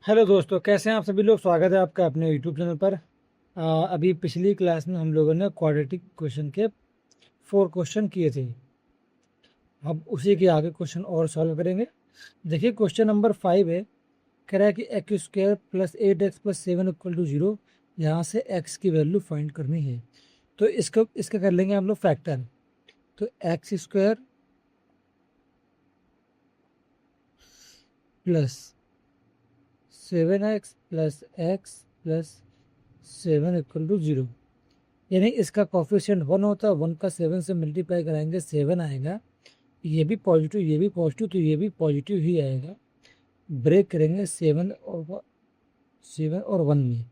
Hello दोस्तों, कैसे हैं आप सभी लोग। स्वागत है आपका अपने यूट्यूब चैनल पर। अभी पिछली क्लास में हम लोगों ने क्वाड्रेटिक क्वेश्चन के 4 क्वेश्चन किए थे। अब उसी के आगे क्वेश्चन और सॉल्व करेंगे। देखिए क्वेश्चन नंबर 5 है। कह रहा है कि x square plus 8x+7 equal to 0। यहाँ से एक्स की वैल्यू फाइंड करनी है। तो इसका कर लेंगे हम लोग फैक्टर। तो x square plus 7x+x+7 equal to 0, यानी इसका कॉफिशिएंट 1 होता है। 1 का 7 से मल्टीप्लाई कराएंगे 7 आएगा। ये भी पॉजिटिव, ये भी पॉजिटिव, तो ये भी पॉजिटिव ही आएगा। ब्रेक करेंगे 7 और 1 में,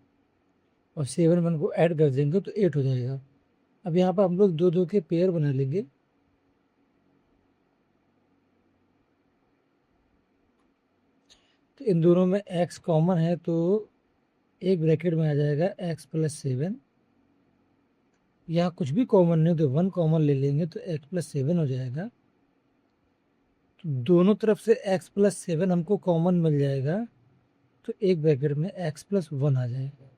और 7 1 को ऐड कर देंगे तो 8 हो जाएगा। अब यहाँ पर हम लोग दो दो के पेयर बना लेंगे। तो इन दोनों में x कॉमन है, तो एक ब्रैकेट में आ जाएगा x+7। यहाँ कुछ भी कॉमन नहीं, तो 1 कॉमन ले लेंगे तो x+7 हो जाएगा। तो दोनों तरफ से x+7 हमको कॉमन मिल जाएगा, तो एक ब्रैकेट में x+1 आ जाएगा।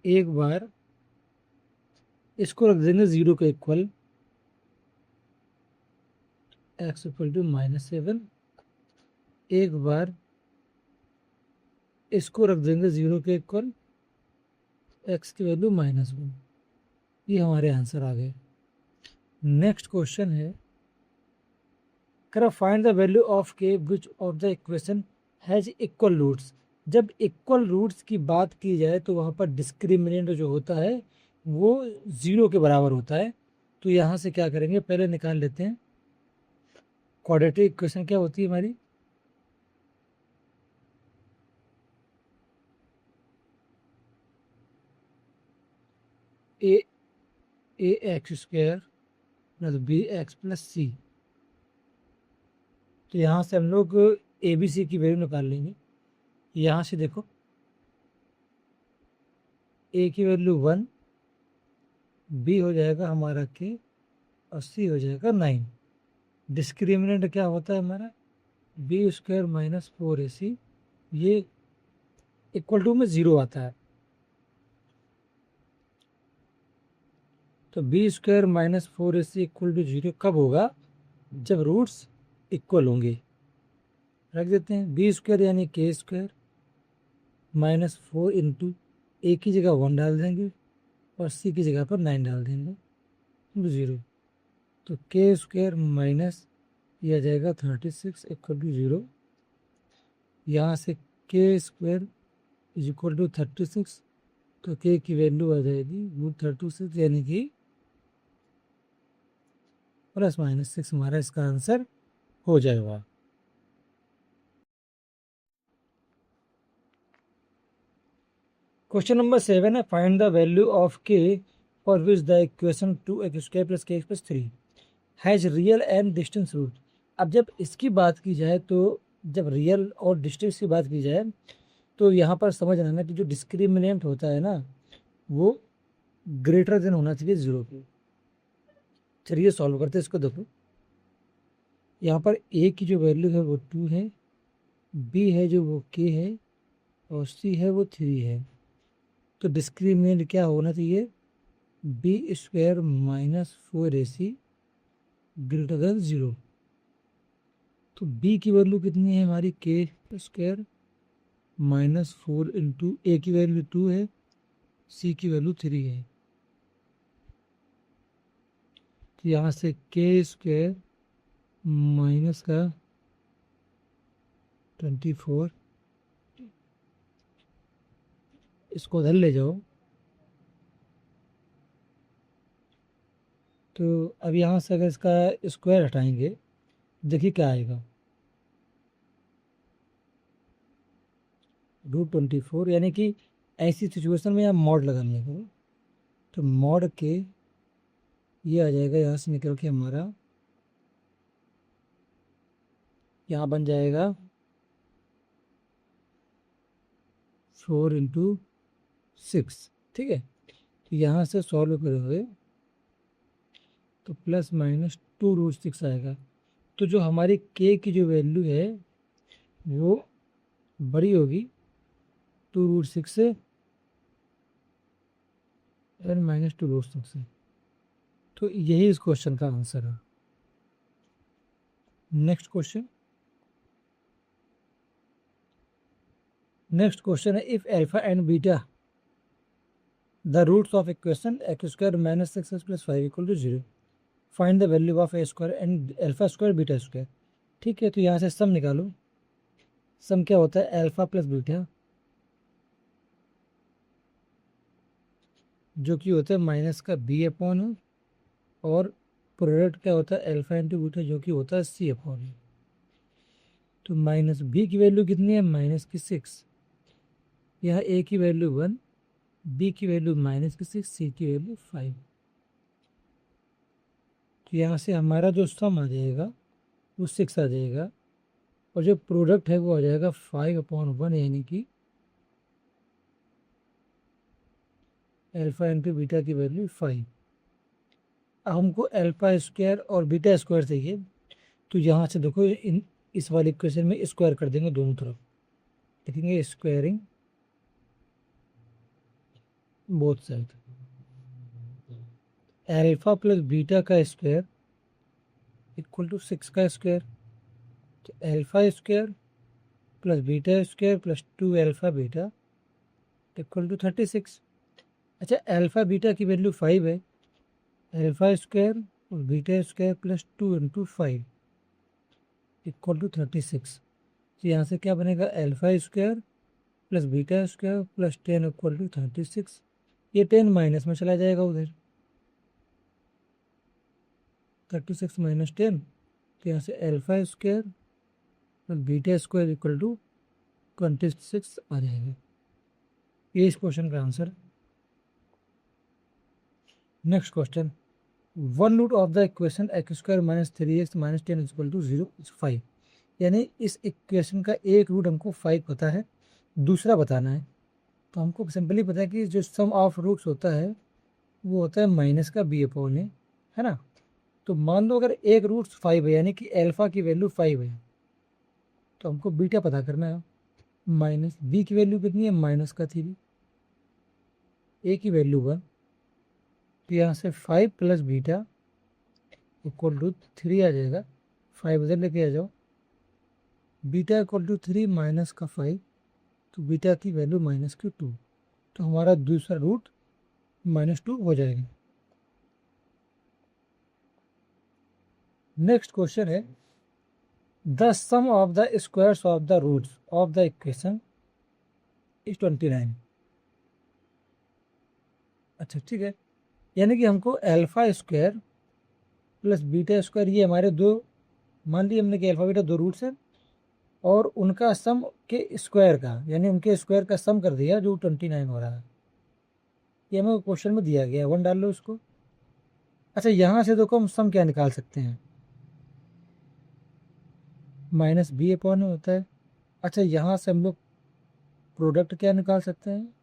एक बार इसको रख देंगे 0 के इक्वल, x इक्वल टू -7। एक बार इसको रख देंगे 0 के इक्वल, x की वैल्यू -1। ये हमारे आंसर आ गए। नेक्स्ट क्वेश्चन है, कर find the value of k which of the equation has equal roots. जब इक्वल रूट्स की बात की जाए तो वहाँ पर डिस्क्रिमिनेंट जो होता है वो 0 के बराबर होता है। तो यहाँ से क्या करेंगे, पहले निकाल लेते हैं क्वाड्रेटिक इक्वेशन क्या होती है हमारी। A x square plus b x plus c. तो यहाँ से हम लोग ए बी सी की वैल्यू निकाल लेंगे। यहाँ से देखो, ए की वैल्यू 1, बी हो जाएगा हमारा के, और सी हो जाएगा 9। डिस्क्रिमिनेंट क्या होता है हमारा, बी स्क्वायर -4ac। ये इक्वल टू में 0 आता है। तो B square -4ac equal to 0 कब होगा, जब रूट्स इक्वल होंगे। रख देते हैं बी स्क्वायर यानी के स्क्वायर -4 इंटू ए की जगह 1 डाल देंगे और सी की जगह पर 9 डाल देंगे, 0। तो के स्क्वायर माइनस यह आ जाएगा 36 इक्वल टू 0। यहाँ से के स्क्वायर इज इक्वल टू 36, तो के की वैल्यू आ जाएगी √36, यानी कि +-6 हमारा इसका आंसर हो जाएगा। क्वेश्चन नंबर 7 है, find the value of k for which the equation 2x² + kx + 3 has real and distance root. अब जब इसकी बात की जाए, तो जब रियल और डिस्टेंस की बात की जाए, तो यहाँ पर समझ आना कि जो डिस्क्रिमिनेंट होता है ना, वो ग्रेटर देन होना चाहिए 0 के। चलिए सॉल्व करते हैं इसको। देखो यहाँ पर ए की जो वैल्यू है वो 2 है, बी है जो वो के है, और सी है वो 3 है। तो डिस्क्रिमिनेंट क्या होना चाहिए, B square -4ac greater than 0। तो बी की वैल्यू कितनी है हमारी, के स्क्वायर -4 इंटू ए की वैल्यू 2 है, सी की वैल्यू 3 है। तो यहाँ से के स्क्वायर माइनस का 24, इसको उधर ले जाओ। तो अब यहाँ से अगर इसका स्क्वायर हटाएंगे, देखिए क्या आएगा, √24, यानी कि ऐसी सिचुएशन में आप मॉड लगा लेंगे। तो मॉड के ये आ जाएगा, यहाँ से निकल के हमारा यहाँ बन जाएगा 4 इंटू 6। ठीक है, तो यहाँ से सॉल्व करोगे तो +-2√6 आएगा। तो जो हमारी के की जो वैल्यू है वो बड़ी होगी 2√6 से एन माइनस 2√6 से। तो यही इस क्वेश्चन का आंसर है। नेक्स्ट क्वेश्चन है, if alpha and beta the roots of equation x² minus 6x plus 5 equal to 0, find the value of a² and alpha square beta square. ठीक है, तो यहाँ से सम निकालो। सम क्या होता है? अल्फा प्लस बीटा, जो कि होता है माइनस का b अपॉन, और प्रोडक्ट क्या होता है? अल्फा इंटू बीटा, जो कि होता है c अपॉन। तो माइनस b की वैल्यू कितनी है? माइनस की 6। यहाँ a की वैल्यू 1, b की वैल्यू माइनस की 6, c की वैल्यू 5। तो यहाँ से हमारा जो सम आ जाएगा वो 6 आ जाएगा, और जो प्रोडक्ट है वो आ जाएगा 5/1, यानी कि अल्फा इंटू बीटा की वैल्यू 5। अब हमको अल्फा स्क्वायर और बीटा स्क्वायर चाहिए, तो यहाँ से देखो इस वाले इक्वेशन में स्क्वायर कर देंगे दोनों तरफ, लिखेंगे squaring both side. Alpha plus beta का स्क्वायर इक्वल टू 6 का स्क्वायर। तो alpha square plus beta square plus 2 alpha beta equal to 36। अच्छा, अल्फा बीटा की वैल्यू 5 है। अल्फा स्क्वायर और beta square plus 2 into 5 equal to 36। तो यहाँ से क्या बनेगा? Alpha square plus beta square plus 10 equal to 36। ये 10 माइनस में चला जाएगा उधर, 36 माइनस 10। तो यहाँ से alpha square plus beta square equal to 26 आ जाएगा। ये इस क्वेश्चन का answer. Next question, one root of the equation x² minus 3x minus 10 equal to 0 is 5। यानी इस इक्वेशन का एक रूट हमको 5 पता है, दूसरा बताना है। तो हमको सिंपली पता है कि जो सम ऑफ रूट्स होता है वो होता है माइनस का b अपॉन ए, है ना। तो मान लो अगर एक रूट 5 है, यानी कि अल्फा की वैल्यू 5 है, तो हमको बीटा पता करना है। माइनस b की वैल्यू कितनी है? माइनस का 3, a की वैल्यू 1। तो यहाँ से 5 प्लस बीटा इक्वल टू 3 आ जाएगा। 5 उधर लेके आ जाओ। बीटा इक्वल टू 3 माइनस का 5, तो बीटा की वैल्यू माइनस की 2। तो हमारा दूसरा रूट -2 हो जाएगा। नेक्स्ट क्वेश्चन है, the sum of the squares of the roots of the equation is 29। अच्छा ठीक है, यानी कि हमको alpha square plus beta square, ये हमारे दो, मान लिया हमने कि अल्फा बीटा दो रूट्स हैं, और उनका सम के स्क्वायर का, यानी उनके स्क्वायर का सम कर दिया जो 29 हो रहा है। ये हमें क्वेश्चन में दिया गया है, 1 डाल लो उसको। अच्छा, यहाँ से देखो हम सम क्या निकाल सकते हैं? माइनस b अपॉन होता है। अच्छा, यहाँ से हम लोग प्रोडक्ट क्या निकाल सकते हैं?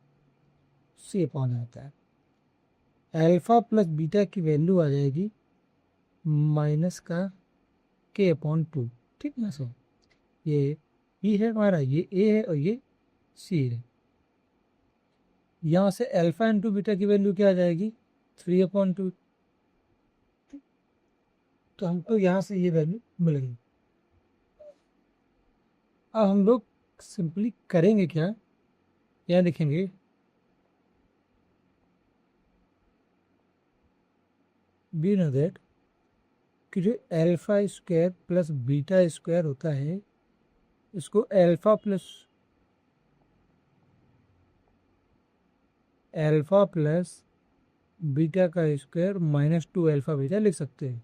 c अपॉन होता है। अल्फा प्लस बीटा की वैल्यू आ जाएगी माइनस का k अपॉन 2। ठीक ना सर? ये e है हमारा, ये a है और ये c है। यहाँ से अल्फा इंटू बीटा की वैल्यू क्या आ जाएगी? 3/2। तो हमको यहाँ से ये वैल्यू मिल गई। अब हम लोग सिंपली करेंगे क्या? यहाँ लिखेंगे बी नो दैट कि जो alpha square plus beta square होता है, इसको अल्फा प्लस बीटा का स्क्वायर -2 अल्फा बीटा लिख सकते हैं।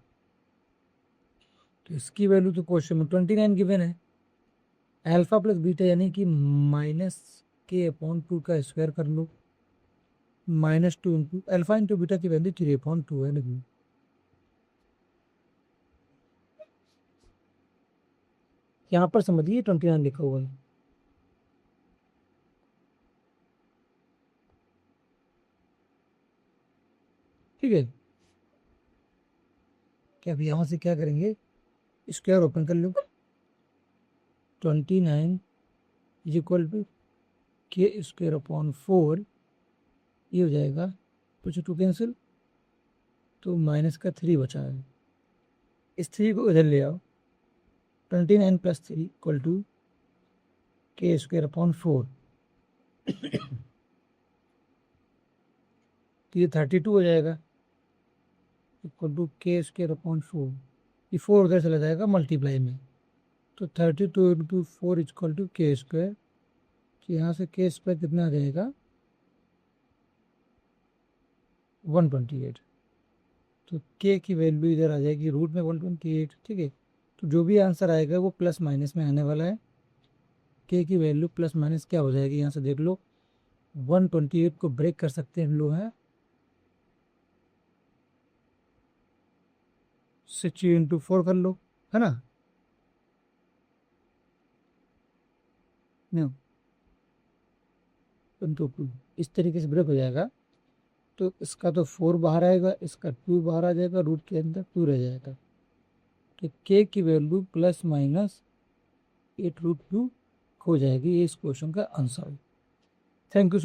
तो इसकी वैल्यू तो क्वेश्चन में 29 गिवन है। अल्फा प्लस बीटा यानी कि -k/2 का स्क्वायर कर लो, -2 इंटू अल्फा इंटू बीटा की वैल्यू 3/2 है। लेकिन यहाँ पर समझिए 29 लिखा हुआ है। ठीक है, क्या अभी यहाँ से क्या करेंगे? स्क्वायर ओपन कर लो, 29 इज इक्वल टू के स्क्वायर अपॉन 4, ये हो जाएगा 2 कैंसिल, तो माइनस का 3 बचा है। इस 3 को इधर ले आओ, 29 प्लस 3 इक्वल टू के स्क्वायर अपॉन 4, तो ये 32 हो जाएगा, इक्वल टू के स्क्वायर अपॉन 4, ये 4 उधर चला जाएगा मल्टीप्लाई में, तो 32 इंटू 4 इक्वल टू के स्क्वायर, तो यहाँ से के स्क्वायर कितना आ जाएगा 128, तो के की वैल्यू इधर आ जाएगी रूट में 128, ठीक है। तो जो भी आंसर आएगा वो प्लस माइनस में आने वाला है, के की वैल्यू प्लस माइनस क्या हो जाएगी यहाँ से देख लो, 128 को ब्रेक कर सकते हैं हम लोग हैं 60 इंटू 4 कर लो, है ना, नहीं इंटू 2, इस तरीके से ब्रेक हो जाएगा। तो इसका तो 4 बाहर आएगा, इसका 2 बाहर आ जाएगा, रूट के अंदर 2 रह जाएगा, तो के की वैल्यू प्लस माइनस 8 रूट 2 हो जाएगी। ये इस क्वेश्चन का आंसर है। Thank you so